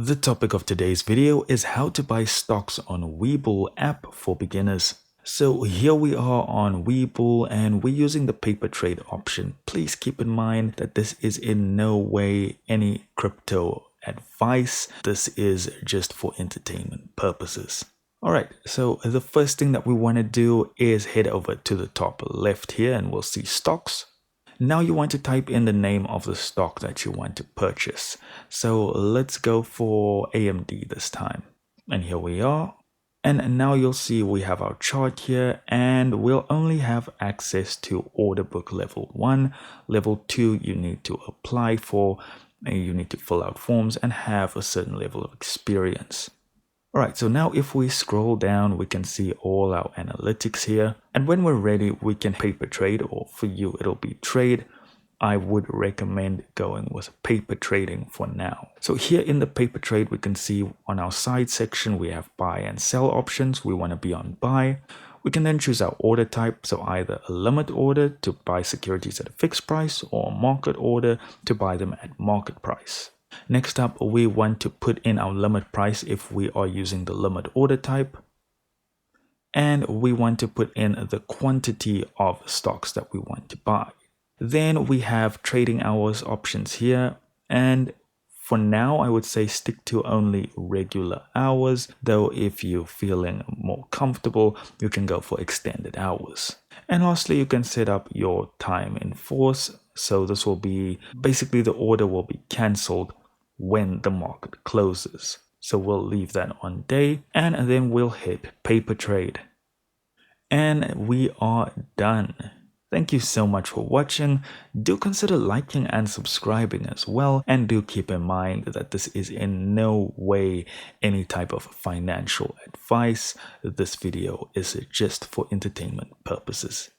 The topic of today's video is how to buy stocks on WeBull app for beginners. So here we are on WeBull and we're using the paper trade option. Please keep in mind that this is in no way any crypto advice. This is just for entertainment purposes. Alright, so the first thing that we want to do is head over to the top left here and we'll see stocks. Now you want to type in the name of the stock that you want to purchase. So let's go for AMD this time. And here we are. And now you'll see we have our chart here and we'll only have access to order book level 1. Level 2 you need to apply for, and you need to fill out forms and have a certain level of experience. Alright, so now if we scroll down, we can see all our analytics here. And when we're ready, we can paper trade, or for you, it'll be trade. I would recommend going with paper trading for now. So here in the paper trade, we can see on our side section, we have buy and sell options. We want to be on buy. We can then choose our order type. So either a limit order to buy securities at a fixed price or a market order to buy them at market price. Next up, we want to put in our limit price if we are using the limit order type. And we want to put in the quantity of stocks that we want to buy. Then we have trading hours options here. And for now, I would say stick to only regular hours. Though if you're feeling more comfortable, you can go for extended hours. And lastly, you can set up your time in force. So this will be basically the order will be cancelled when the market closes. So we'll leave that on day and then we'll hit paper trade. And we are done. Thank you so much for watching. Do consider liking and subscribing as well. And do keep in mind that this is in no way any type of financial advice. This video is just for entertainment purposes.